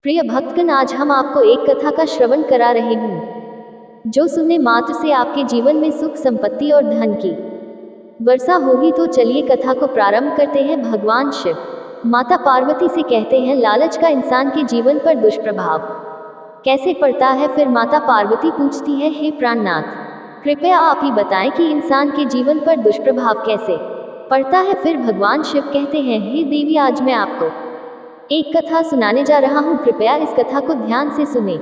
प्रिय भक्तगण, आज हम आपको एक कथा का श्रवण करा रहे हैं जो सुनने मात्र से आपके जीवन में सुख, संपत्ति और धन की वर्षा होगी। तो चलिए कथा को प्रारंभ करते हैं। भगवान शिव माता पार्वती से कहते हैं, लालच का इंसान के जीवन पर दुष्प्रभाव कैसे पड़ता है। फिर माता पार्वती पूछती है, हे प्राणनाथ, कृपया आप ही बताएं कि इंसान के जीवन पर दुष्प्रभाव कैसे पड़ता है। फिर भगवान शिव कहते हैं, हे देवी, आज मैं आपको एक कथा सुनाने जा रहा हूँ। कृपया इस कथा को ध्यान से सुने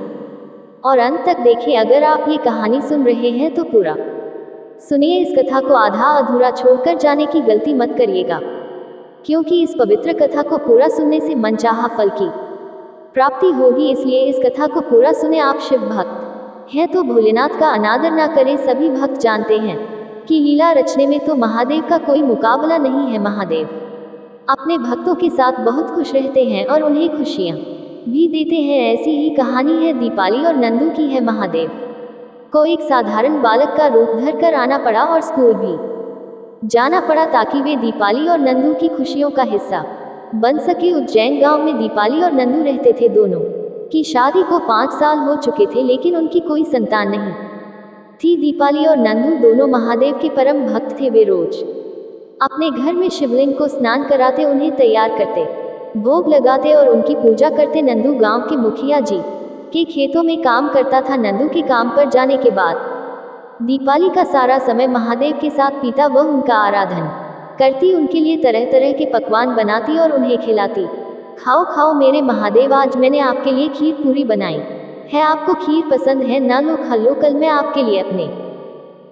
और अंत तक देखें। अगर आप ये कहानी सुन रहे हैं तो पूरा सुनिए। इस कथा को आधा अधूरा छोड़कर जाने की गलती मत करिएगा, क्योंकि इस पवित्र कथा को पूरा सुनने से मनचाहा फल की प्राप्ति होगी। इसलिए इस कथा को पूरा सुने। आप शिव भक्त हैं तो भोलेनाथ का अनादर ना करें। सभी भक्त जानते हैं कि लीला रचने में तो महादेव का कोई मुकाबला नहीं है। महादेव अपने भक्तों के साथ बहुत खुश रहते हैं और उन्हें खुशियाँ भी देते हैं। ऐसी ही कहानी है दीपाली और नंदू की है। महादेव को एक साधारण बालक का रूप धरकर आना पड़ा और स्कूल भी जाना पड़ा ताकि वे दीपाली और नंदू की खुशियों का हिस्सा बन सके। उज्जैन गांव में दीपाली और नंदू रहते थे। दोनों की शादी को 5 साल हो चुके थे, लेकिन उनकी कोई संतान नहीं थी। दीपाली और नंदू दोनों महादेव के परम भक्त थे। वे रोज अपने घर में शिवलिंग को स्नान कराते, उन्हें तैयार करते, भोग लगाते और उनकी पूजा करते। नंदू गांव के मुखिया जी के खेतों में काम करता था। नंदू के काम पर जाने के बाद दीपाली का सारा समय महादेव के साथ बीता। वह उनका आराधन करती, उनके लिए तरह तरह के पकवान बनाती और उन्हें खिलाती। खाओ खाओ मेरे महादेव, आज मैंने आपके लिए खीर पूरी बनाई है। आपको खीर पसंद है ना? लो खा लो, कल मैं आपके लिए अपने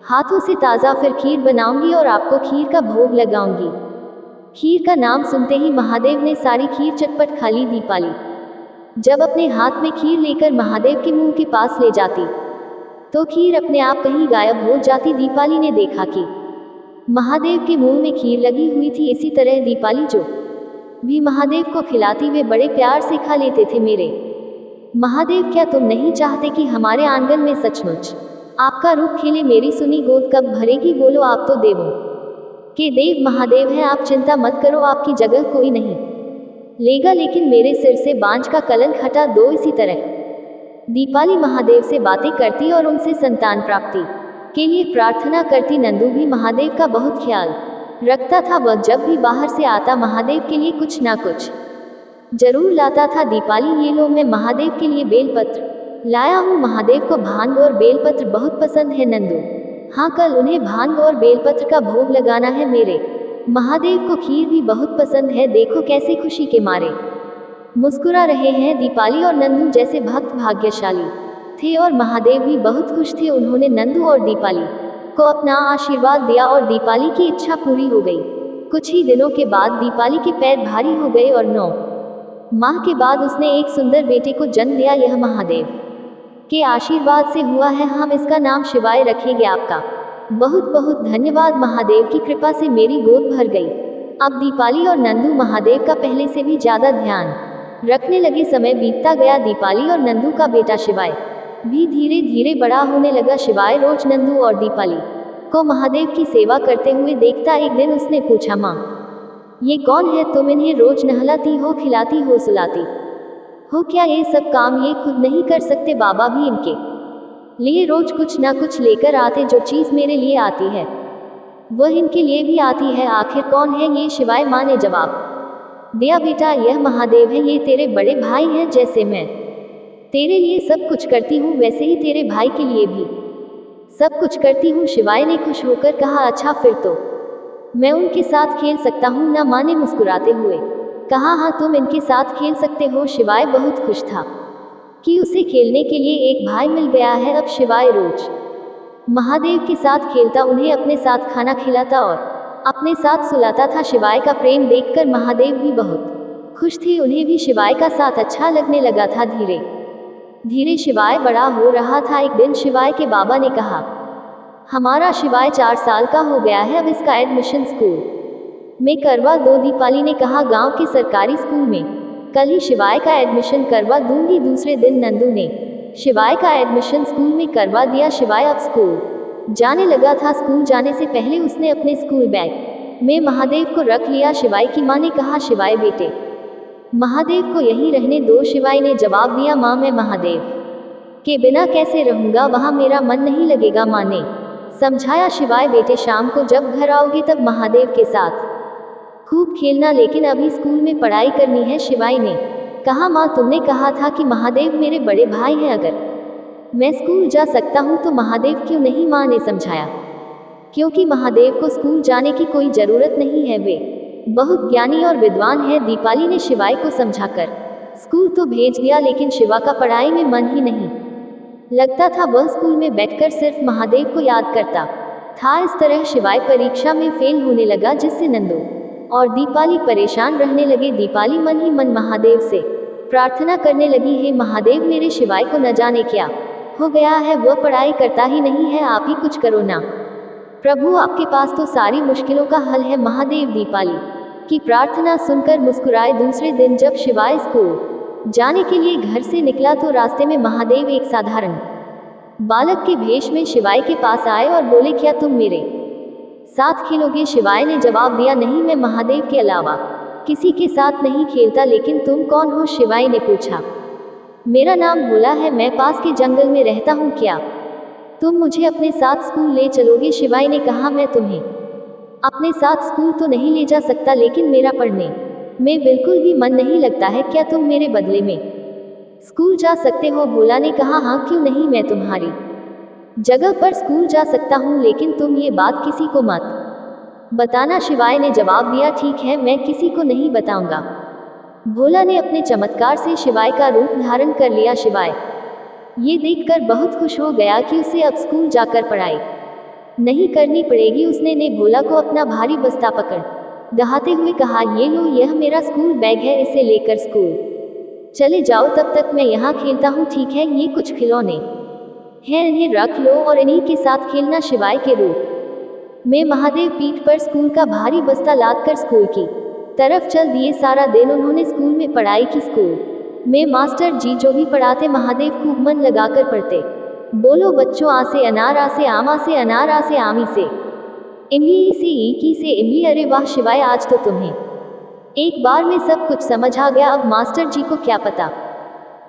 हाथों से ताज़ा फिर खीर बनाऊंगी और आपको खीर का भोग लगाऊंगी। खीर का नाम सुनते ही महादेव ने सारी खीर चटपट खा ली। दीपाली जब अपने हाथ में खीर लेकर महादेव के मुंह के पास ले जाती तो खीर अपने आप कहीं गायब हो जाती। दीपाली ने देखा कि महादेव के मुंह में खीर लगी हुई थी। इसी तरह दीपाली जो भी महादेव को खिलाती वे बड़े प्यार से खा लेते थे। मेरे महादेव, क्या तुम नहीं चाहते कि हमारे आंगन में सचमुच आपका रूप खिले? मेरी सुनी गोद कब भरेगी? बोलो, आप तो देवों के देव महादेव हैं। आप चिंता मत करो, आपकी जगह कोई नहीं लेगा, लेकिन मेरे सिर से बांझ का कलंक हटा दो। इसी तरह दीपाली महादेव से बातें करती और उनसे संतान प्राप्ति के लिए प्रार्थना करती। नंदू भी महादेव का बहुत ख्याल रखता था। वह जब भी बाहर से आता महादेव के लिए कुछ ना कुछ जरूर लाता था। दीपाली, ये लो, मैं महादेव के लिए बेलपत्र लाया हूँ। महादेव को भांग और बेलपत्र बहुत पसंद है। नंदू, हाँ, कल उन्हें भांग और बेलपत्र का भोग लगाना है। मेरे महादेव को खीर भी बहुत पसंद है। देखो कैसे खुशी के मारे मुस्कुरा रहे हैं। दीपाली और नंदू जैसे भक्त भाग्यशाली थे और महादेव भी बहुत खुश थे। उन्होंने नंदू और दीपाली को अपना आशीर्वाद दिया और दीपाली की इच्छा पूरी हो गई। कुछ ही दिनों के बाद दीपाली के पैर भारी हो गए और 9 माह के बाद उसने एक सुंदर बेटे को जन्म दिया। यह महादेव के आशीर्वाद से हुआ है। हम इसका नाम शिवाय रखेंगे। आपका बहुत बहुत धन्यवाद। महादेव की कृपा से मेरी गोद भर गई। अब दीपाली और नंदू महादेव का पहले से भी ज्यादा ध्यान रखने लगे। समय बीतता गया। दीपाली और नंदू का बेटा शिवाय भी धीरे धीरे बड़ा होने लगा। शिवाय रोज नंदू और दीपाली को महादेव की सेवा करते हुए देखता। एक दिन उसने पूछा, माँ, ये कौन है? तुम इन्हें रोज नहलाती हो, खिलाती हो, सुलाती हो, क्या ये सब काम ये खुद नहीं कर सकते? बाबा भी इनके लिए रोज कुछ ना कुछ लेकर आते। जो चीज़ मेरे लिए आती है वह इनके लिए भी आती है। आखिर कौन है ये? शिवाय माँ ने जवाब दिया, बेटा, यह महादेव है। ये तेरे बड़े भाई हैं। जैसे मैं तेरे लिए सब कुछ करती हूँ, वैसे ही तेरे भाई के लिए भी सब कुछ करती हूँ। शिवाय ने खुश होकर कहा, अच्छा, फिर तो मैं उनके साथ खेल सकता हूँ ना? माँ ने मुस्कुराते हुए कहा, हाँ, तुम इनके साथ खेल सकते हो। शिवाय बहुत खुश था कि उसे खेलने के लिए एक भाई मिल गया है। अब शिवाय रोज महादेव के साथ खेलता, उन्हें अपने साथ खाना खिलाता और अपने साथ सुलाता था। शिवाय का प्रेम देखकर महादेव भी बहुत खुश थे। उन्हें भी शिवाय का साथ अच्छा लगने लगा था। धीरे धीरे शिवाय बड़ा हो रहा था। एक दिन शिवाय के बाबा ने कहा, हमारा शिवाय 4 साल का हो गया है, अब इसका एडमिशन स्कूल में करवा दो। दीपाली ने कहा, गांव के सरकारी स्कूल में कल ही शिवाय का एडमिशन करवा दूंगी। दूसरे दिन नंदू ने शिवाय का एडमिशन स्कूल में करवा दिया। शिवाय अब स्कूल जाने लगा था। स्कूल जाने से पहले उसने अपने स्कूल बैग में महादेव को रख लिया। शिवाय की माँ ने कहा, शिवाय बेटे, महादेव को यहीं रहने दो, शिवाय ने जवाब दिया। माँ, मैं महादेव के बिना कैसे रहूंगा, वहाँ मेरा मन नहीं लगेगा, माँ ने समझाया। शिवाय, बेटे शाम को जब घर आओगे तब महादेव के साथ खूब खेलना, लेकिन अभी स्कूल में पढ़ाई करनी है, शिवाय ने कहा। माँ, तुमने कहा था कि महादेव मेरे बड़े भाई हैं, अगर मैं स्कूल जा सकता हूँ तो महादेव क्यों नहीं, माँ ने समझाया। क्योंकि महादेव को स्कूल जाने की कोई जरूरत नहीं है, वे बहुत ज्ञानी और विद्वान है, दीपाली ने शिवाय को समझाकर स्कूल तो भेज दिया, लेकिन शिवा का पढ़ाई में मन ही नहीं लगता था। वह स्कूल में बैठकर सिर्फ महादेव को याद करता था। इस तरह शिवाय परीक्षा में फेल होने लगा, जिससे नंदू और दीपाली परेशान रहने लगे। दीपाली मन ही मन महादेव से प्रार्थना करने लगी, हे महादेव, मेरे शिवाय को न जाने क्या हो गया है, वह पढ़ाई करता ही नहीं है, आप ही कुछ करो ना प्रभु, आपके पास तो सारी मुश्किलों का हल है। महादेव दीपाली की प्रार्थना सुनकर मुस्कुराए। दूसरे दिन जब शिवाय स्कूल जाने के लिए घर से निकला तो रास्ते में महादेव एक साधारण बालक के भेष में शिवाय के पास आए और बोले, क्या तुम मेरे साथ खेलोगे? शिवाय ने जवाब दिया, नहीं, मैं महादेव के अलावा किसी के साथ नहीं खेलता। लेकिन तुम कौन हो? शिवाय ने पूछा। मेरा नाम भोला है, मैं पास के जंगल में रहता हूँ, क्या तुम मुझे अपने साथ स्कूल ले चलोगे? शिवाय ने कहा, मैं तुम्हें अपने साथ स्कूल तो नहीं ले जा सकता, लेकिन मेरा पढ़ने में बिल्कुल भी मन नहीं लगता है, क्या तुम मेरे बदले में स्कूल जा सकते हो? भोला ने कहा, हाँ, क्यों नहीं, मैं तुम्हारी जगह पर स्कूल जा सकता हूँ, लेकिन तुम ये बात किसी को मत बताना। शिवाय ने जवाब दिया, ठीक है, मैं किसी को नहीं बताऊंगा। भोला ने अपने चमत्कार से शिवाय का रूप धारण कर लिया। शिवाय ये देखकर बहुत खुश हो गया कि उसे अब स्कूल जाकर पढ़ाई नहीं करनी पड़ेगी। उसने ने भोला को अपना भारी बस्ता पकड़ दहाते हुए कहा, ये लो, यह मेरा स्कूल बैग है, इसे लेकर स्कूल चले जाओ, तब तक मैं यहाँ खेलता हूँ, ठीक है? ये कुछ खिलौने हैं, इन्हें रख लो और इन्हीं के साथ खेलना। शिवाय के रूप में महादेव पीठ पर स्कूल का भारी बस्ता लादकर स्कूल की तरफ चल दिए। सारा दिन उन्होंने स्कूल में पढ़ाई की। स्कूल में मास्टर जी जो भी पढ़ाते, महादेव खूब मन लगाकर पढ़ते। बोलो बच्चों, आ से अनार, आ से आम, आ से अनार, आ से आमी, से इमली, ई से ईकी, से इमली। अरे वाह शिवाय, आज तो तुम्हें एक बार में सब कुछ समझ आ गया। अब मास्टर जी को क्या पता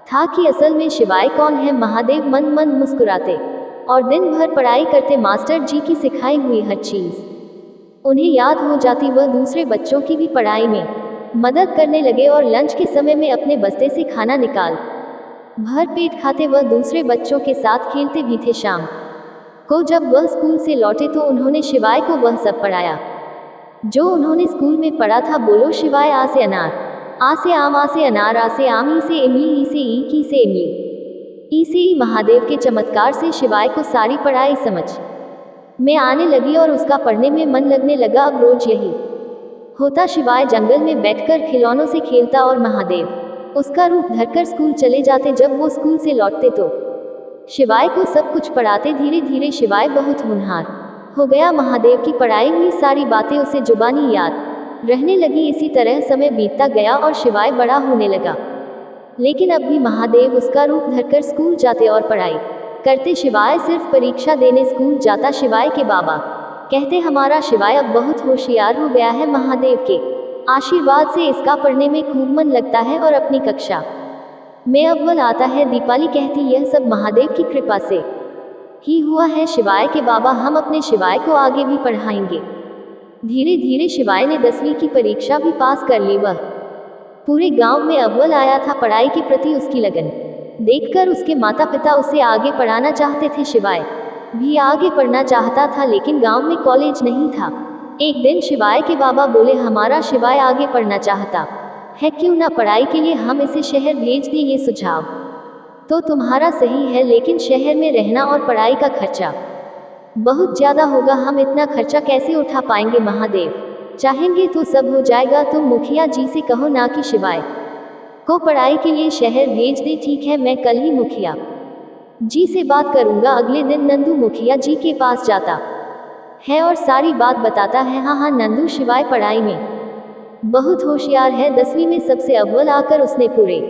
था कि असल में शिवाय कौन है। महादेव मन मन मुस्कुराते और दिन भर पढ़ाई करते। मास्टर जी की सिखाई हुई हर चीज़ उन्हें याद हो जाती। वह दूसरे बच्चों की भी पढ़ाई में मदद करने लगे और लंच के समय में अपने बस्ते से खाना निकाल भर पेट खाते। वह दूसरे बच्चों के साथ खेलते भी थे। शाम को जब वह स्कूल से लौटे तो उन्होंने शिवाय को वह सब पढ़ाया जो उन्होंने स्कूल में पढ़ा था। बोलो शिवाय, आ से अनार, आ से आम, आ से अनार, आ से आम, ई से इमली, ई से ईकी, से इमली, ई से ई। महादेव के चमत्कार से शिवाय को सारी पढ़ाई समझ में आने लगी और उसका पढ़ने में मन लगने लगा। अब रोज यही होता। शिवाय जंगल में बैठकर खिलौनों से खेलता और महादेव उसका रूप धरकर स्कूल चले जाते। जब वो स्कूल से लौटते तो शिवाय को सब कुछ पढ़ाते। धीरे धीरे शिवाय बहुत होनहार हो गया। महादेव की पढ़ाई हुई सारी बातें उसे जुबानी याद रहने लगी। इसी तरह समय बीतता गया और शिवाय बड़ा होने लगा, लेकिन अब भी महादेव उसका रूप धरकर स्कूल जाते और पढ़ाई करते। शिवाय सिर्फ परीक्षा देने स्कूल जाता। शिवाय के बाबा कहते, हमारा शिवाय अब बहुत होशियार हो गया है, महादेव के आशीर्वाद से इसका पढ़ने में खूब मन लगता है और अपनी कक्षा में अव्वल आता है। दीपाली कहती, यह सब महादेव की कृपा से ही हुआ है। शिवाय के बाबा, हम अपने शिवाय को आगे भी पढ़ाएंगे। धीरे धीरे शिवाय ने 10वीं की परीक्षा भी पास कर ली। वह पूरे गांव में अव्वल आया था। पढ़ाई के प्रति उसकी लगन देखकर उसके माता पिता उसे आगे पढ़ाना चाहते थे। शिवाय भी आगे पढ़ना चाहता था, लेकिन गांव में कॉलेज नहीं था। एक दिन शिवाय के बाबा बोले, हमारा शिवाय आगे पढ़ना चाहता है, क्यों ना पढ़ाई के लिए हम इसे शहर भेज दें। ये सुझाव तो तुम्हारा सही है, लेकिन शहर में रहना और पढ़ाई का खर्चा बहुत ज़्यादा होगा, हम इतना खर्चा कैसे उठा पाएंगे। महादेव चाहेंगे तो सब हो जाएगा, तुम मुखिया जी से कहो ना कि शिवाय को पढ़ाई के लिए शहर भेज दे। ठीक है, मैं कल ही मुखिया जी से बात करूंगा। अगले दिन नंदू मुखिया जी के पास जाता है और सारी बात बताता है। हाँ, नंदू शिवाय पढ़ाई में बहुत होशियार है, 10वीं में सबसे अव्वल आकर उसने पूरे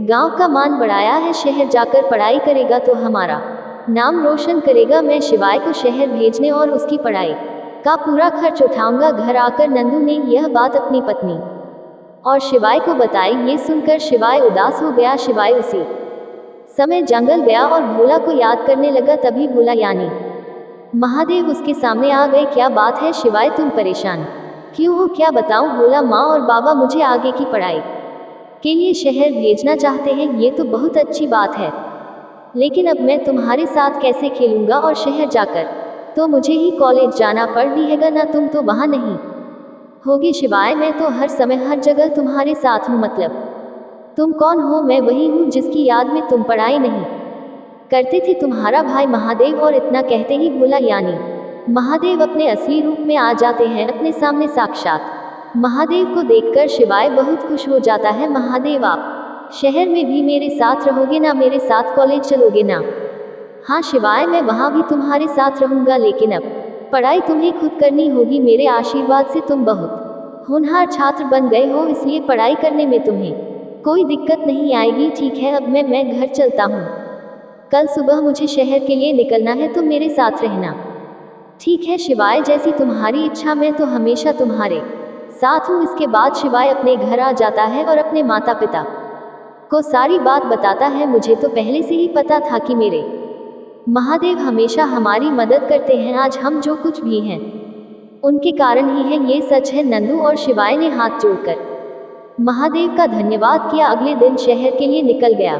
गांव का मान बढ़ाया है। शहर जाकर पढ़ाई करेगा तो हमारा नाम रोशन करेगा। मैं शिवाय को शहर भेजने और उसकी पढ़ाई का पूरा खर्च उठाऊंगा। घर आकर नंदू ने यह बात अपनी पत्नी और शिवाय को बताई। ये सुनकर शिवाय उदास हो गया। शिवाय उसी समय जंगल गया और भोला को याद करने लगा। तभी भोला यानी महादेव उसके सामने आ गए। क्या बात है शिवाय, तुम परेशान क्यों हो? क्या बताऊं भोला, माँ और बाबा मुझे आगे की पढ़ाई के लिए शहर भेजना चाहते हैं। ये तो बहुत अच्छी बात है, लेकिन अब मैं तुम्हारे साथ कैसे खेलूंगा? और शहर जाकर तो मुझे ही कॉलेज जाना पड़ दिएगा ना, तुम तो वहाँ नहीं होगे। शिवाय, मैं तो हर समय हर जगह तुम्हारे साथ हूँ। मतलब तुम कौन हो? मैं वही हूँ जिसकी याद में तुम पढ़ाई नहीं करते थे, तुम्हारा भाई महादेव। और इतना कहते ही भोला यानी महादेव अपने असली रूप में आ जाते हैं अपने सामने। साक्षात महादेव को देखकर शिवाय बहुत खुश हो जाता है। महादेव, आप शहर में भी मेरे साथ रहोगे ना? मेरे साथ कॉलेज चलोगे ना? हाँ शिवाय, मैं वहाँ भी तुम्हारे साथ रहूँगा, लेकिन अब पढ़ाई तुम्हें खुद करनी होगी। मेरे आशीर्वाद से तुम बहुत होनहार छात्र बन गए हो, इसलिए पढ़ाई करने में तुम्हें कोई दिक्कत नहीं आएगी। ठीक है, अब मैं घर चलता हूँ। कल सुबह मुझे शहर के लिए निकलना है, तुम मेरे साथ रहना। ठीक है शिवाय, जैसी तुम्हारी इच्छा, मैं तो हमेशा तुम्हारे साथ हूँ। इसके बाद शिवाय अपने घर आ जाता है और अपने माता पिता को सारी बात बताता है। मुझे तो पहले से ही पता था कि मेरे महादेव हमेशा हमारी मदद करते हैं। आज हम जो कुछ भी हैं उनके कारण ही है, ये सच है नंदू। और शिवाय ने हाथ जोड़कर महादेव का धन्यवाद किया। अगले दिन शहर के लिए निकल गया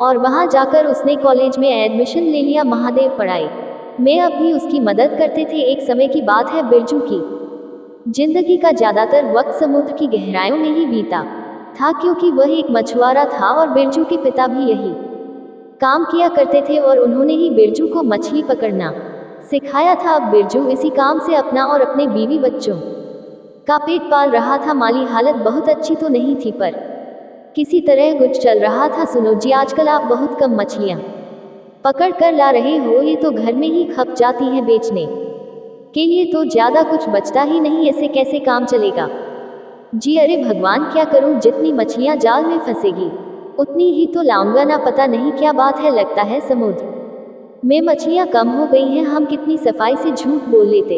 और वहां जाकर उसने कॉलेज में एडमिशन ले लिया। महादेव पढ़ाई में अब भी उसकी मदद करते थे। एक समय की बात है, बिरजू की जिंदगी का ज्यादातर वक्त समुद्र की गहराइयों में ही बीता था, क्योंकि वह एक मछुआरा था और बिरजू के पिता भी यही काम किया करते थे और उन्होंने ही बिरजू को मछली पकड़ना सिखाया था। अब बिरजू इसी काम से अपना और अपने बीवी बच्चों का पेट पाल रहा था। माली हालत बहुत अच्छी तो नहीं थी, पर किसी तरह कुछ चल रहा था। सुनो जी, आजकल आप बहुत कम मछलियाँ पकड़ कर ला रहे हो, ये तो घर में ही खप जाती हैं, बेचने के लिए तो ज़्यादा कुछ बचता ही नहीं। ऐसे कैसे काम चलेगा जी? अरे भगवान, क्या करूं? जितनी मछलियां जाल में फंसेगी उतनी ही तो लाऊंगा ना। पता नहीं क्या बात है, लगता है समुद्र में मछलियां कम हो गई हैं। हम कितनी सफाई से झूठ बोल लेते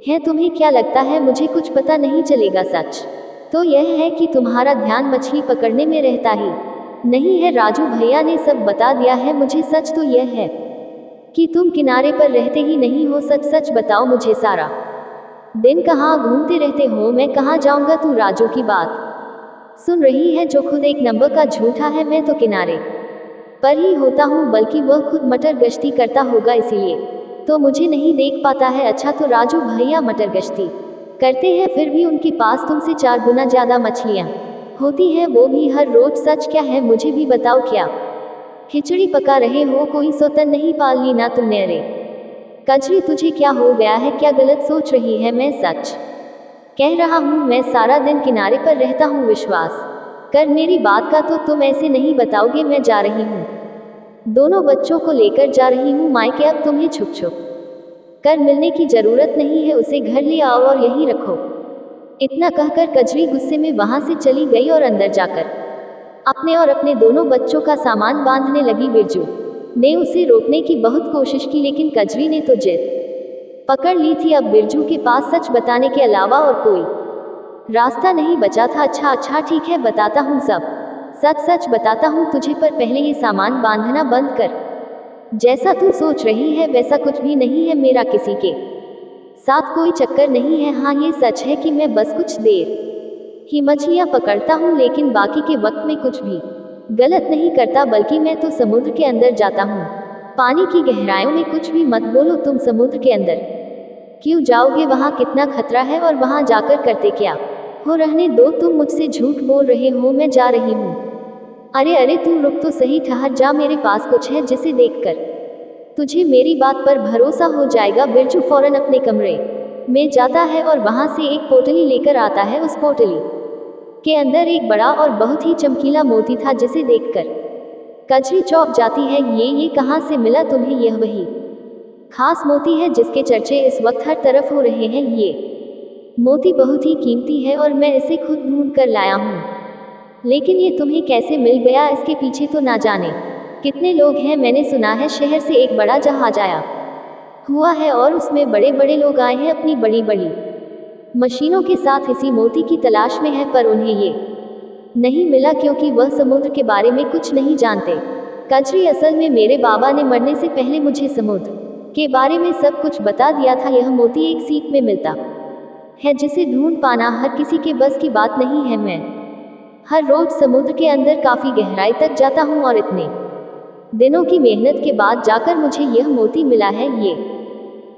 हैं, तुम्हें क्या लगता है मुझे कुछ पता नहीं चलेगा? सच तो यह है कि तुम्हारा ध्यान मछली पकड़ने में रहता ही नहीं है। राजू भैया ने सब बता दिया है मुझे। सच तो यह है कि तुम किनारे पर रहते ही नहीं हो। सच सच बताओ मुझे, सारा दिन कहाँ घूमते रहते हो? मैं कहाँ जाऊँगा? तू राजू की बात सुन रही है, जो खुद एक नंबर का झूठा है। मैं तो किनारे पर ही होता हूँ, बल्कि वह खुद मटर गश्ती करता होगा, इसीलिए तो मुझे नहीं देख पाता है। अच्छा, तो राजू भैया मटर गश्ती करते हैं, फिर भी उनके पास तुमसे 4 गुना ज़्यादा मछलियाँ होती हैं, वो भी हर रोज। सच क्या है मुझे भी बताओ। क्या खिचड़ी पका रहे हो? कोई सौतन नहीं पाल ली ना तुमने? अरे कजरी, तुझे क्या हो गया है? क्या गलत सोच रही है? मैं सच कह रहा हूँ, मैं सारा दिन किनारे पर रहता हूँ। विश्वास कर मेरी बात का। तो तुम ऐसे नहीं बताओगे? मैं जा रही हूँ, दोनों बच्चों को लेकर जा रही हूँ मायके। अब तुम्हें छुप छुप कर मिलने की जरूरत नहीं है, उसे घर ले आओ और यहीं रखो। इतना कहकर कजरी गुस्से में वहां से चली गई और अंदर जाकर अपने और अपने दोनों बच्चों का सामान बांधने लगी। बिरजू ने उसे रोकने की बहुत कोशिश की, लेकिन कजरी ने तो जिद पकड़ ली थी। अब बिरजू के पास सच बताने के अलावा और कोई रास्ता नहीं बचा था। अच्छा अच्छा ठीक है, बताता हूँ, सब सच सच बताता हूँ तुझे, पर पहले ये सामान बांधना बंद कर। जैसा तू सोच रही है वैसा कुछ भी नहीं है। मेरा किसी के साथ कोई चक्कर नहीं है। हाँ, ये सच है कि मैं बस कुछ देर ही मछलियाँ पकड़ता हूँ, लेकिन बाकी के वक्त में कुछ भी गलत नहीं करता, बल्कि मैं तो समुद्र के अंदर जाता हूँ। पानी की गहराइयों में कुछ भी मत बोलो। तुम समुद्र के अंदर क्यों जाओगे? वहाँ कितना खतरा है, और वहाँ जाकर करते क्या हो? रहने दो, तुम मुझसे झूठ बोल रहे हो। मैं जा रही हूँ। अरे अरे, तू रुक तो सही, ठहर जा। मेरे पास कुछ है जिसे देखकर तुझे मेरी बात पर भरोसा हो जाएगा। बिरजू फौरन अपने कमरे में जाता है और वहां से एक पोटली लेकर आता है। उस पोटली के अंदर एक बड़ा और बहुत ही चमकीला मोती था, जिसे देखकर कजरी चौंक जाती है। ये कहाँ से मिला तुम्हें? यह वही खास मोती है जिसके चर्चे इस वक्त हर तरफ हो रहे हैं। ये मोती बहुत ही कीमती है और मैं इसे खुद ढूंढ कर लाया हूँ, लेकिन ये तुम्हें कैसे मिल गया? इसके पीछे तो ना जाने कितने लोग हैं। मैंने सुना है शहर से एक बड़ा जहाज आया हुआ है और उसमें बड़े बड़े लोग आए हैं अपनी बड़ी बड़ी मशीनों के साथ इसी मोती की तलाश में है, पर उन्हें ये नहीं मिला क्योंकि वह समुद्र के बारे में कुछ नहीं जानते। कजरी, असल में मेरे बाबा ने मरने से पहले मुझे समुद्र के बारे में सब कुछ बता दिया था। यह मोती एक सीप में मिलता है जिसे ढूंढ पाना हर किसी के बस की बात नहीं है। मैं हर रोज समुद्र के अंदर काफी गहराई तक जाता हूँ और इतने दिनों की मेहनत के बाद जाकर मुझे यह मोती मिला है। ये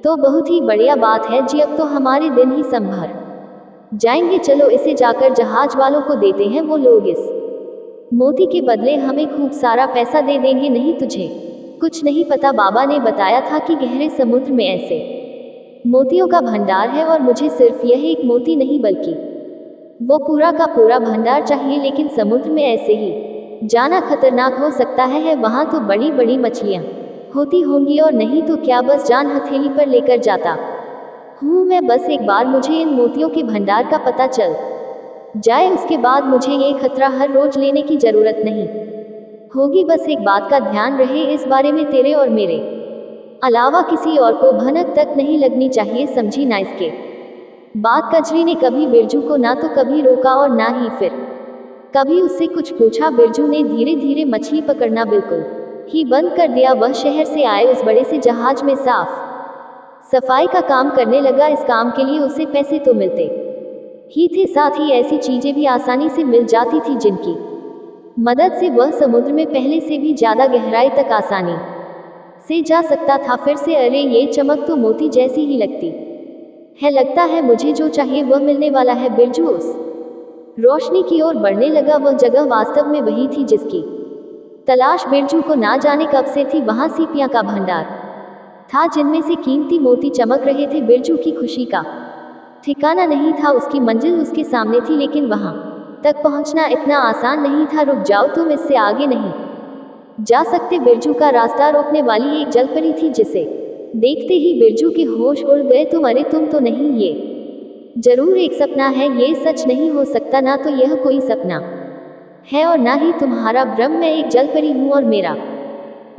तो बहुत ही बढ़िया बात है जी। अब तो हमारे दिन ही संभर जाएंगे। चलो इसे जाकर जहाज वालों को देते हैं, वो लोग इस मोती के बदले हमें खूब सारा पैसा दे देंगे। नहीं, तुझे कुछ नहीं पता। बाबा ने बताया था कि गहरे समुद्र में ऐसे मोतियों का भंडार है और मुझे सिर्फ यह एक मोती नहीं बल्कि वो पूरा का पूरा भंडार चाहिए। लेकिन समुद्र में ऐसे ही जाना खतरनाक हो सकता है। वहाँ तो बड़ी बड़ी मछलियाँ होती होंगी, और नहीं तो क्या बस जान हथेली पर लेकर जाता हूँ मैं। बस एक बार मुझे इन मोतियों के भंडार का पता चल जाए, उसके बाद मुझे ये खतरा हर रोज लेने की जरूरत नहीं होगी। बस एक बात का ध्यान रहे, इस बारे में तेरे और मेरे अलावा किसी और को भनक तक नहीं लगनी चाहिए, समझी ना। इसके बाद कजरी ने कभी बिरजू को ना तो कभी रोका और ना ही फिर कभी उससे कुछ पूछा। बिरजू ने धीरे धीरे मछली पकड़ना बिल्कुल ही बंद कर दिया। वह शहर से आए उस बड़े से जहाज में साफ सफाई का काम करने लगा। इस काम के लिए उसे पैसे तो मिलते ही थे, साथ ही ऐसी चीजें भी आसानी से मिल जाती थी जिनकी मदद से वह समुद्र में पहले से भी ज्यादा गहराई तक आसानी से जा सकता था। फिर से अरे, ये चमक तो मोती जैसी ही लगती है। लगता है मुझे जो चाहिए वह मिलने वाला है। बिरजू उस रोशनी की ओर बढ़ने लगा। वह जगह वास्तव में वही थी जिसकी तलाश बिरजू को ना जाने कब से थी। वहां सीपियां का भंडार था जिनमें से कीमती मोती चमक रहे थे। बिरजू की खुशी का ठिकाना नहीं था। उसकी मंजिल उसके सामने थी, लेकिन वहां तक पहुंचना इतना आसान नहीं था। रुक जाओ, तुम इससे आगे नहीं जा सकते। बिरजू का रास्ता रोकने वाली एक जलपरी थी जिसे देखते ही बिरजू के होश उड़ गए। अरे तुम तो नहीं, ये जरूर एक सपना है। ये सच नहीं हो सकता। ना तो यह कोई सपना है और ना ही तुम्हारा भ्रम। मैं एक जलपरी हूँ और मेरा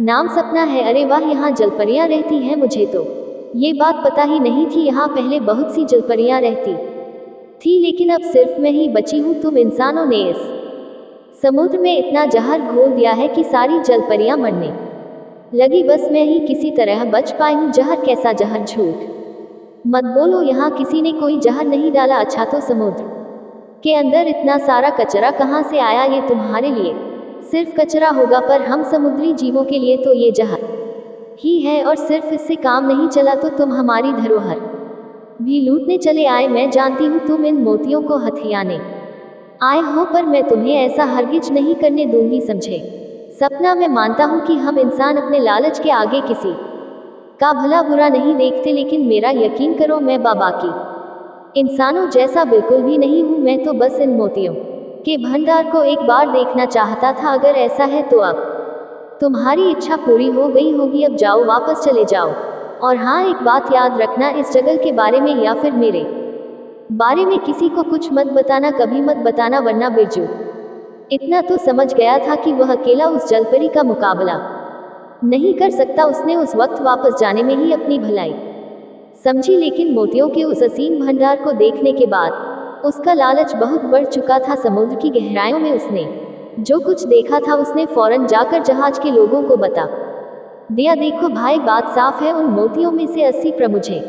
नाम सपना है। अरे वाह, यहाँ जलपरियाँ रहती हैं। मुझे तो ये बात पता ही नहीं थी। यहाँ पहले बहुत सी जलपरियाँ रहती थी, लेकिन अब सिर्फ मैं ही बची हूँ। तुम इंसानों ने इस समुद्र में इतना जहर घोल दिया है कि सारी जलपरियाँ मरने लगी। बस मैं ही किसी तरह बच पाई हूँ। जहर? कैसा जहर? झूठ मत बोलो, यहाँ किसी ने कोई जहर नहीं डाला। अच्छा, तो समुद्र के अंदर इतना सारा कचरा कहाँ से आया? ये तुम्हारे लिए सिर्फ कचरा होगा, पर हम समुद्री जीवों के लिए तो ये जहर ही है। और सिर्फ इससे काम नहीं चला, तो तुम हमारी धरोहर भी लूटने चले आए। मैं जानती हूँ तुम इन मोतियों को हथियाने आए हो, पर मैं तुम्हें ऐसा हरगिज नहीं करने दूंगी, समझे? सपना, मैं मानता हूँ कि हम इंसान अपने लालच के आगे किसी का भला बुरा नहीं देखते, लेकिन मेरा यकीन करो, मैं बाबा की इंसानों जैसा बिल्कुल भी नहीं हूँ। मैं तो बस इन मोतियों के भंडार को एक बार देखना चाहता था। अगर ऐसा है तो अब तुम्हारी इच्छा पूरी हो गई होगी। अब जाओ, वापस चले जाओ। और हाँ, एक बात याद रखना, इस जगह के बारे में या फिर मेरे बारे में किसी को कुछ मत बताना, कभी मत बताना, वरना बिरजू इतना तो समझ गया था कि वह अकेला उस जलपरी का मुकाबला नहीं कर सकता। उसने उस वक्त वापस जाने में ही अपनी भलाई समझी, लेकिन मोतियों के उस असीम भंडार को देखने के बाद उसका लालच बहुत बढ़ चुका था। समुद्र की गहराइयों में उसने जो कुछ देखा था उसने फौरन जाकर जहाज के लोगों को बता दिया। देखो भाई, बात साफ है, उन मोतियों में से 80 मुझे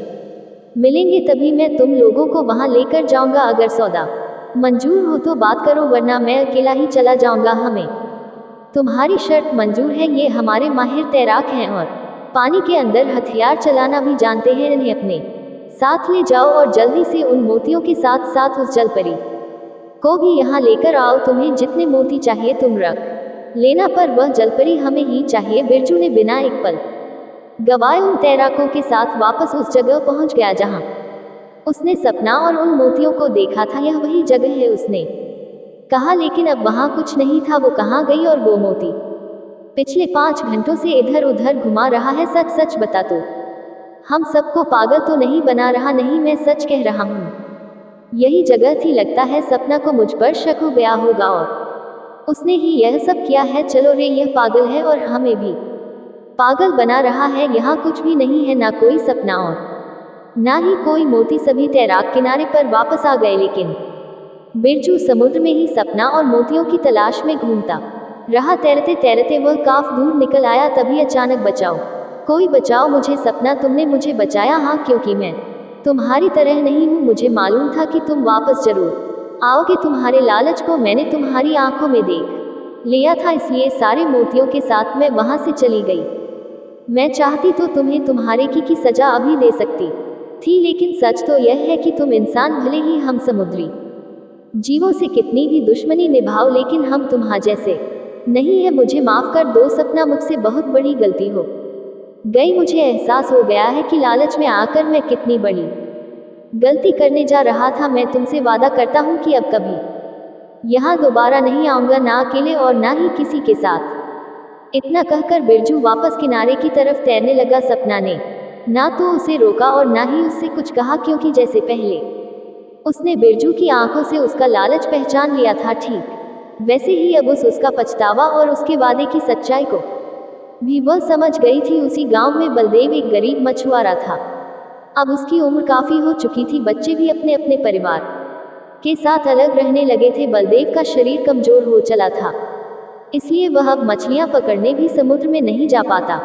मिलेंगे, तभी मैं तुम लोगों को वहां लेकर जाऊंगा। अगर सौदा मंजूर हो तो बात करो, वरना मैं अकेला ही चला जाऊंगा। हमें तुम्हारी शर्त मंजूर है? ये हमारे माहिर तैराक हैं और पानी के अंदर हथियार चलाना भी जानते हैं। इन्हें अपने साथ ले जाओ और जल्दी से उन मोतियों के साथ साथ उस जलपरी को भी यहाँ लेकर आओ। तुम्हें जितने मोती चाहिए तुम रख लेना, पर वह जलपरी हमें ही चाहिए। बिरजू ने बिना एक पल गवाए उन तैराकों के साथ वापस उस जगह पहुंच गया जहां उसने सपना और उन मोतियों को देखा था। यह वही जगह है, उसने कहा, लेकिन अब वहां कुछ नहीं था। वो कहाँ गई? और वो मोती पिछले 5 घंटों से इधर उधर घुमा रहा है। सच सच बता, तो हम सबको पागल तो नहीं बना रहा? नहीं, मैं सच कह रहा हूँ, यही जगह थी। लगता है सपना को मुझ पर शक हो गया होगा और उसने ही यह सब किया है। चलो रे, यह पागल है और हमें भी पागल बना रहा है। यहाँ कुछ भी नहीं है, ना कोई सपना और ना ही कोई मोती। सभी तैराक किनारे पर वापस आ गए, लेकिन बिरजू समुद्र में ही सपना और मोतियों की तलाश में घूमता रहा। तैरते तैरते वह काफी दूर निकल आया। तभी अचानक, बचाओ, कोई बचाओ मुझे। सपना, तुमने मुझे बचाया? हाँ, क्योंकि मैं तुम्हारी तरह नहीं हूँ। मुझे मालूम था कि तुम वापस जरूर आओगे। तुम्हारे लालच को मैंने तुम्हारी आंखों में देख लिया था, इसलिए सारे मोतियों के साथ मैं वहां से चली गई। मैं चाहती तो तुम्हें तुम्हारे की सजा अभी दे सकती थी, लेकिन सच तो यह है कि तुम इंसान भले ही हम समुद्री जीवों से कितनी भी दुश्मनी निभाओ, लेकिन हम तुम्हां जैसे नहीं है। मुझे माफ कर दो सपना, मुझसे बहुत बड़ी गलती हो गई। मुझे एहसास हो गया है कि लालच में आकर मैं कितनी बड़ी गलती करने जा रहा था। मैं तुमसे वादा करता हूँ कि अब कभी यहाँ दोबारा नहीं आऊँगा, ना अकेले और ना ही किसी के साथ। इतना कहकर बिरजू वापस किनारे की तरफ तैरने लगा। सपना ने ना तो उसे रोका और ना ही उससे कुछ कहा, क्योंकि जैसे पहले उसने बिरजू की आंखों से उसका लालच पहचान लिया था, ठीक वैसे ही अब उसका पछतावा और उसके वादे की सच्चाई को भी वह समझ गई थी। उसी गांव में बलदेव एक गरीब मछुआरा था। अब उसकी उम्र काफी हो चुकी थी। बच्चे भी अपने अपने परिवार के साथ अलग रहने लगे थे। बलदेव का शरीर कमजोर हो चला था, इसलिए वह अब मछलियां पकड़ने भी समुद्र में नहीं जा पाता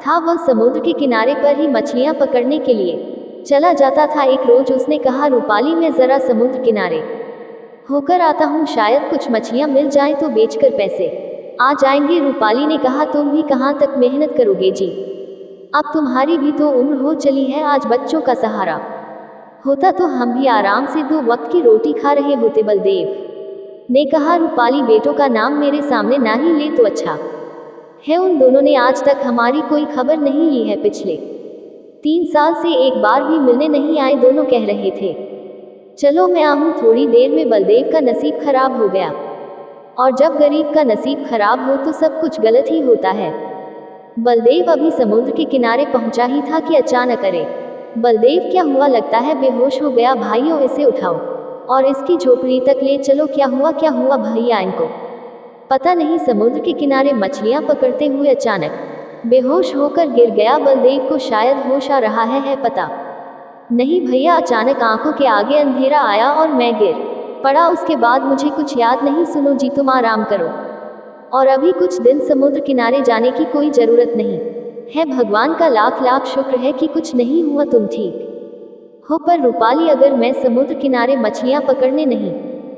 था। वह समुद्र के किनारे पर ही मछलियां पकड़ने के लिए चला जाता था। एक रोज उसने कहा, रूपाली, मैं जरा समुद्र किनारे होकर आता हूँ, शायद कुछ मछलियां मिल जाएं तो बेचकर पैसे आ जाएंगे। रूपाली ने कहा, तुम भी कहाँ तक मेहनत करोगे जी, अब तुम्हारी भी तो उम्र हो चली है। आज बच्चों का सहारा होता तो हम भी आराम से 2 वक्त की रोटी खा रहे होते। बलदेव ने कहा, रूपाली, बेटों का नाम मेरे सामने ना ही ले तो अच्छा है। उन दोनों ने आज तक हमारी कोई खबर नहीं ली है। पिछले 3 साल से एक बार भी मिलने नहीं आए। दोनों कह रहे थे, चलो मैं आऊँ थोड़ी देर में। बलदेव का नसीब खराब हो गया, और जब गरीब का नसीब खराब हो तो सब कुछ गलत ही होता है। बलदेव अभी समुद्र के किनारे पहुंचा ही था कि अचानक, अरे बलदेव, क्या हुआ? लगता है बेहोश हो गया। भाइयों, इसे उठाओ और इसकी झोपड़ी तक ले चलो। क्या हुआ, क्या हुआ भैया? इनको पता नहीं। समुद्र के किनारे मछलियां पकड़ते हुए अचानक बेहोश होकर गिर गया। बलदेव को शायद होश आ रहा है पता नहीं भैया। अचानक आंखों के आगे अंधेरा आया और मैं गिर पड़ा। उसके बाद मुझे कुछ याद नहीं। सुनो जी, तुम आराम करो और अभी कुछ दिन समुद्र किनारे जाने की कोई जरूरत नहीं है। भगवान का लाख लाख शुक्र है कि कुछ नहीं हुआ, तुम ठीक हो। पर रूपाली, अगर मैं समुद्र किनारे मछलियां पकड़ने नहीं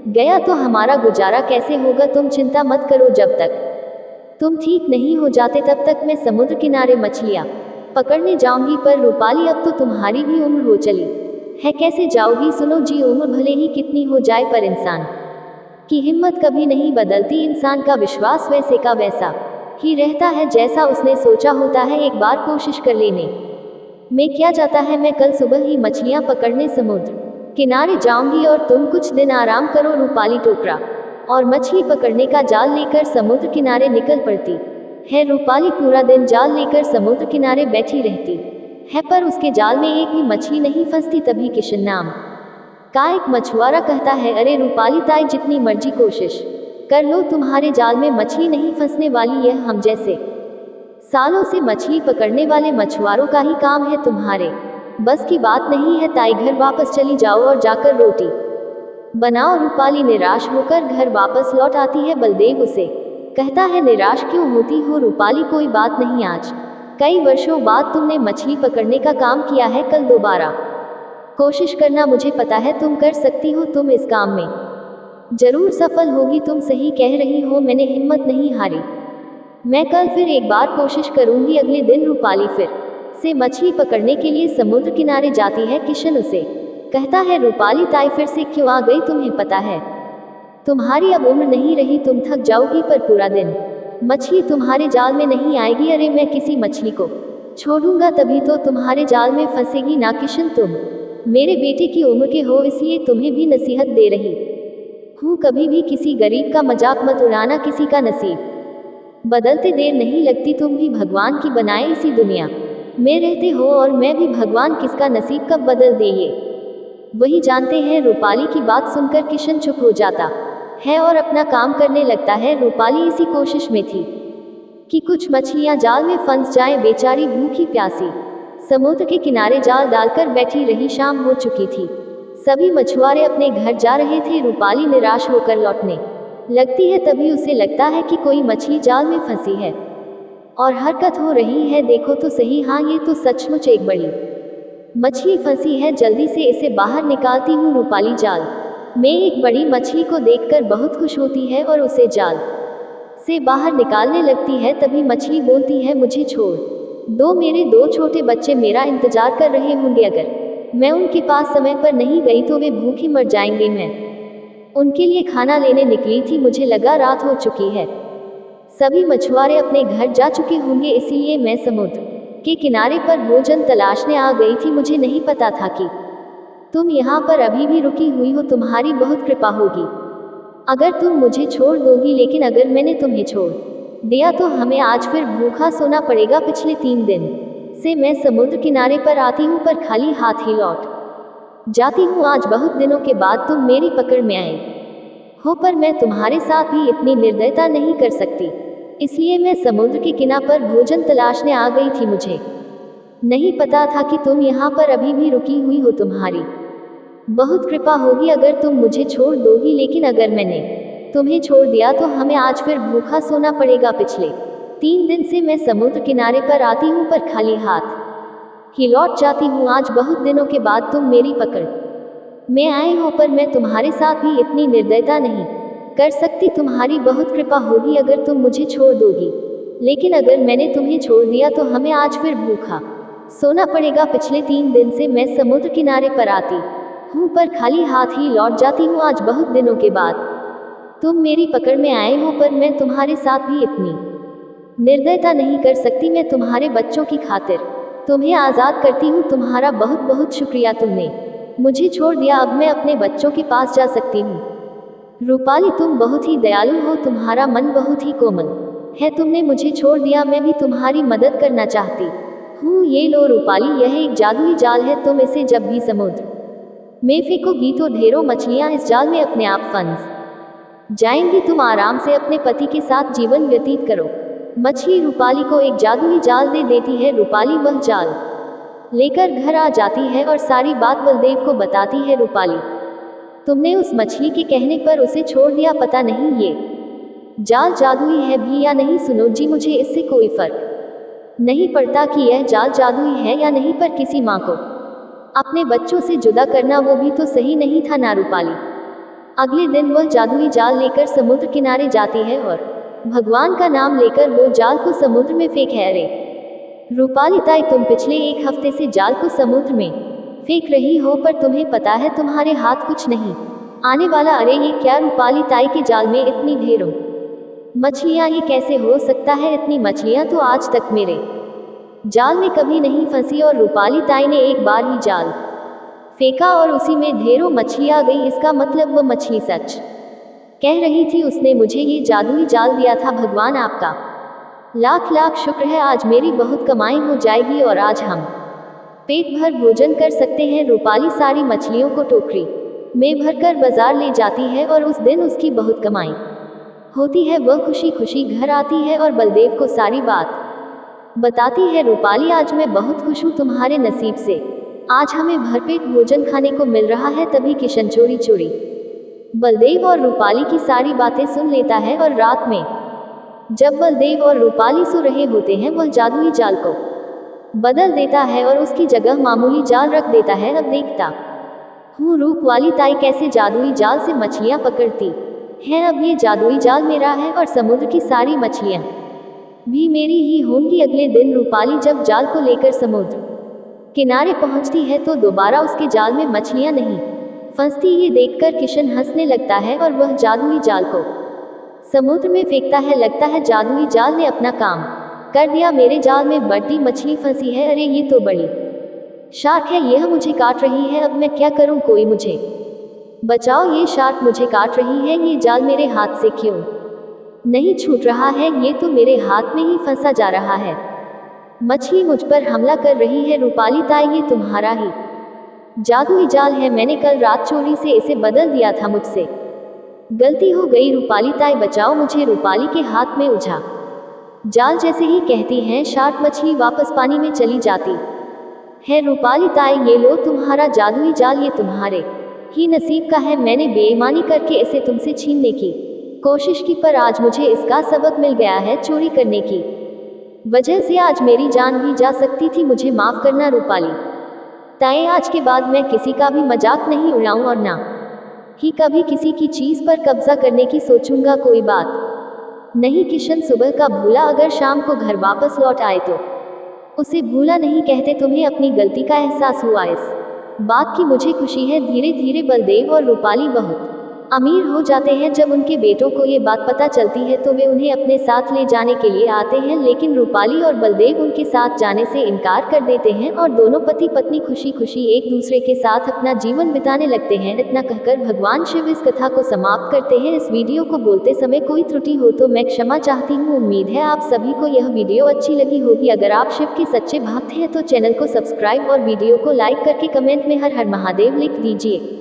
गया तो हमारा गुजारा कैसे होगा? तुम चिंता मत करो, जब तक तुम ठीक नहीं हो जाते तब तक मैं समुद्र किनारे मछलियां पकड़ने जाऊंगी। पर रूपाली, अब तो तुम्हारी भी उम्र हो चली है, कैसे जाओगी? सुनो जी, उम्र भले ही कितनी हो जाए, पर इंसान की हिम्मत कभी नहीं बदलती। इंसान का विश्वास वैसे का वैसा ही रहता है जैसा उसने सोचा होता है। एक बार कोशिश कर लेने में क्या जाता है। मैं कल सुबह ही मछलियां पकड़ने समुद्र किनारे जाऊंगी और तुम कुछ दिन आराम करो। रूपाली टोकरा और मछली पकड़ने का जाल लेकर समुद्र किनारे निकल पड़ती है। रूपाली पूरा दिन जाल लेकर समुद्र किनारे बैठी रहती है, पर उसके जाल में एक भी मछली नहीं फंसती। तभी किशन नाम का एक मछुआरा कहता है, अरे रूपाली ताई, जितनी मर्जी कोशिश कर लो, तुम्हारे जाल में मछली नहीं फंसने वाली। यह हम जैसे सालों से मछली पकड़ने वाले मछुआरों का ही काम है, तुम्हारे बस की बात नहीं है ताई। घर वापस चली जाओ और जाकर रोटी बनाओ। रूपाली निराश होकर घर वापस लौट आती है। बलदेव उसे कहता है, निराश क्यों होती हो रूपाली? कोई बात नहीं, आज कई वर्षों बाद तुमने मछली पकड़ने का काम किया है, कल दोबारा कोशिश करना। मुझे पता है तुम कर सकती हो, तुम इस काम में जरूर सफल होगी। तुम सही कह रही हो, मैंने हिम्मत नहीं हारी। मैं कल फिर एक बार कोशिश करूंगी। अगले दिन रूपाली फिर से मछली पकड़ने के लिए समुद्र किनारे जाती है। किशन उसे कहता है, रूपाली ताई, फिर से क्यों आ गई? तुम्हें पता है तुम्हारी अब उम्र नहीं रही, तुम थक जाओगी, पर पूरा दिन मछली तुम्हारे जाल में नहीं आएगी। अरे मैं किसी मछली को छोड़ूंगा तभी तो तुम्हारे जाल में फंसेगी ना। किशन, तुम मेरे बेटे की उम्र के हो, इसलिए तुम्हें भी नसीहत दे रही हूँ, कभी भी किसी गरीब का मजाक मत उड़ाना। किसी का नसीब बदलते देर नहीं लगती। तुम भी भगवान की बनाए इसी दुनिया में रहते हो, और मैं भी भगवान किसका नसीब कब बदल दे ये वही जानते हैं। रूपाली की बात सुनकर किशन चुप हो जाता है और अपना काम करने लगता है। रूपाली इसी कोशिश में थी कि कुछ मछलियां जाल में फंस जाएं। बेचारी भूखी प्यासी समुद्र के किनारे जाल डालकर बैठी रही, शाम हो चुकी थी। सभी मछुआरे अपने घर जा रहे थे। रूपाली निराश होकर लौटने लगती है। तभी उसे लगता है कि कोई मछली जाल में फंसी है और हरकत हो रही है। देखो तो सही, हाँ ये तो सचमुच एक बड़ी मछली फंसी है। जल्दी से इसे बाहर निकालती हूँ। रूपाली जाल में एक बड़ी मछली को देखकर बहुत खुश होती है और उसे जाल से बाहर निकालने लगती है। तभी मछली बोलती है, मुझे छोड़ दो, मेरे 2 छोटे बच्चे मेरा इंतजार कर रहे होंगे। अगर मैं उनके पास समय पर नहीं गई तो वे भूखे मर जाएंगे। मैं उनके लिए खाना लेने निकली थी, मुझे लगा रात हो चुकी है। सभी मछुआरे अपने घर जा चुके होंगे, इसीलिए मैं समुद्र के किनारे पर भोजन तलाशने आ गई थी। मुझे नहीं पता था कि तुम यहाँ पर अभी भी रुकी हुई हो। तुम्हारी बहुत कृपा होगी अगर तुम मुझे छोड़ दोगी, लेकिन अगर मैंने तुम्हें छोड़ दिया तो हमें आज फिर भूखा सोना पड़ेगा। पिछले 3 दिन से मैं समुद्र किनारे पर आती हूँ पर खाली हाथ ही लौट जाती हूँ। आज बहुत दिनों के बाद तुम मेरी पकड़ में आए हो, पर मैं तुम्हारे साथ भी इतनी निर्दयता नहीं कर सकती, इसलिए मैं समुद्र के किनारे पर भोजन तलाशने आ गई थी। मुझे नहीं पता था कि तुम यहाँ पर अभी भी रुकी हुई हो। तुम्हारी बहुत कृपा होगी अगर तुम मुझे छोड़ दोगी, लेकिन अगर मैंने तुम्हें छोड़ दिया तो हमें आज फिर भूखा सोना पड़ेगा। पिछले 3 दिन से मैं समुद्र किनारे पर आती हूँ पर खाली हाथ ही लौट जाती हूँ। आज बहुत दिनों के बाद तुम मेरी पकड़ में आए हो, पर मैं तुम्हारे साथ भी इतनी निर्दयता नहीं कर सकती। तुम्हारी बहुत कृपा होगी अगर तुम मुझे छोड़ दोगी, लेकिन अगर मैंने तुम्हें छोड़ दिया तो हमें आज फिर भूखा सोना पड़ेगा। पिछले 3 दिन से मैं समुद्र किनारे पर आती हूँ पर खाली हाथ ही लौट जाती हूँ। आज बहुत दिनों के बाद तुम मेरी पकड़ में आए हो, पर मैं तुम्हारे साथ भी इतनी निर्दयता नहीं कर सकती। मैं तुम्हारे बच्चों की खातिर तुम्हें आज़ाद करती हूँ। तुम्हारा बहुत बहुत शुक्रिया, तुमने मुझे छोड़ दिया। अब मैं अपने बच्चों के पास जा सकती हूँ। रूपाली, तुम बहुत ही दयालु हो, तुम्हारा मन बहुत ही कोमल है। तुमने मुझे छोड़ दिया, मैं भी तुम्हारी मदद करना चाहती हूँ। ये लो रूपाली, यह एक जादुई जाल है। तुम इसे जब भी समुद्र में फेंकोगी तो ढेरों मछलियाँ इस जाल में अपने आप फंस जाएंगी। तुम आराम से अपने पति के साथ जीवन व्यतीत करो। मछली रूपाली को एक जादुई जाल दे देती है। रूपाली वह जाल लेकर घर आ जाती है और सारी बात बलदेव को बताती है। रूपाली, तुमने उस मछली के कहने पर उसे छोड़ दिया। पता नहीं ये जाल जादुई है भी या नहीं। सुनो जी, मुझे इससे कोई फर्क नहीं पड़ता कि यह जाल जादुई है या नहीं, पर किसी माँ को अपने बच्चों से जुदा करना वो भी तो सही नहीं था ना। रूपाली अगले दिन वह जादुई जाल लेकर समुद्र किनारे जाती है और भगवान का नाम लेकर वो जाल को समुद्र में फेंक है। अरे रूपाली ताई, तुम पिछले 1 हफ्ते से जाल को समुद्र में फेंक रही हो, पर तुम्हें पता है तुम्हारे हाथ कुछ नहीं आने वाला। अरे ये क्या रूपाली ताई के जाल में इतनी ढेरों मछलियाँ, ये कैसे हो सकता है? इतनी मछलियाँ तो आज तक मेरे जाल में कभी नहीं फंसी। और रूपाली ताई ने एक बार ही जाल फेंका और उसी में ढेरों मछलियाँ आ गई। इसका मतलब वह मछली सच कह रही थी। उसने मुझे ये जादुई जाल दिया था। भगवान आपका लाख लाख शुक्र है। आज मेरी बहुत कमाई हो जाएगी और आज हम पेट भर भोजन कर सकते हैं। रूपाली सारी मछलियों को टोकरी में भरकर बाजार ले जाती है और उस दिन उसकी बहुत कमाई होती है। वह खुशी खुशी घर आती है और बलदेव को सारी बात बताती है। रूपाली, आज मैं बहुत खुश हूँ तुम्हारे नसीब से। आज हमें भरपेट भोजन खाने को मिल रहा है। तभी किशन चोरी चोरी बलदेव और रूपाली की सारी बातें सुन लेता है और रात में जब बलदेव और रूपाली सो रहे होते हैं, वह जादुई जाल को बदल देता है और उसकी जगह मामूली जाल रख देता है। अब देखता हूँ रूप वाली ताई कैसे जादुई जाल से मछलियाँ पकड़ती है। अब ये जादुई जाल मेरा है और समुद्र की सारी मछलियाँ भी मेरी ही होंगी। अगले दिन रूपाली जब जाल को लेकर समुद्र किनारे पहुँचती है तो दोबारा उसके जाल में मछलियाँ नहीं फंसती। ये देखकर किशन हंसने लगता है और वह जादुई जाल को समुद्र में फेंकता है। लगता है जादुई जाल ने अपना काम कर दिया। मेरे जाल में बड़ी मछली फंसी है। अरे ये तो बड़ी शार्क है, यह मुझे काट रही है। अब मैं क्या करूं? कोई मुझे बचाओ, ये शार्क मुझे काट रही है। ये जाल मेरे हाथ से क्यों नहीं छूट रहा है? ये तो मेरे हाथ में ही फंसा जा रहा है। मछली मुझ पर हमला कर रही है। रूपाली ताई, ये तुम्हारा ही जादुई जाल है। मैंने कल रात चोरी से इसे बदल दिया था। मुझसे गलती हो गई। रूपाली ताई बचाओ मुझे। रूपाली के हाथ में उलझा जाल जैसे ही कहती हैं, शार्क मछली वापस पानी में चली जाती है रूपाली ताई, ये लो तुम्हारा जादुई जाल, ये तुम्हारे ही नसीब का है। मैंने बेईमानी करके इसे तुमसे छीनने की कोशिश की, पर आज मुझे इसका सबक मिल गया है। चोरी करने की वजह से आज मेरी जान भी जा सकती थी। मुझे माफ करना रूपाली ताई, आज के बाद मैं किसी का भी मजाक नहीं उड़ाऊं और ना ही कभी किसी की चीज पर कब्जा करने की सोचूंगा। कोई बात नहीं किशन, सुबह का भूला अगर शाम को घर वापस लौट आए तो उसे भूला नहीं कहते। तुम्हें अपनी गलती का एहसास हुआ, इस बात की मुझे खुशी है। धीरे धीरे बलदेव और रूपाली बहुत अमीर हो जाते हैं। जब उनके बेटों को ये बात पता चलती है तो वे उन्हें अपने साथ ले जाने के लिए आते हैं, लेकिन रूपाली और बलदेव उनके साथ जाने से इनकार कर देते हैं और दोनों पति पत्नी खुशी खुशी एक दूसरे के साथ अपना जीवन बिताने लगते हैं। इतना कहकर भगवान शिव इस कथा को समाप्त करते हैं। इस वीडियो को बोलते समय कोई त्रुटि हो तो मैं क्षमा चाहती हूँ। उम्मीद है आप सभी को यह वीडियो अच्छी लगी होगी। अगर आप शिव के सच्चे भक्त हैं तो चैनल को सब्सक्राइब और वीडियो को लाइक करके कमेंट में हर हर महादेव लिख दीजिए।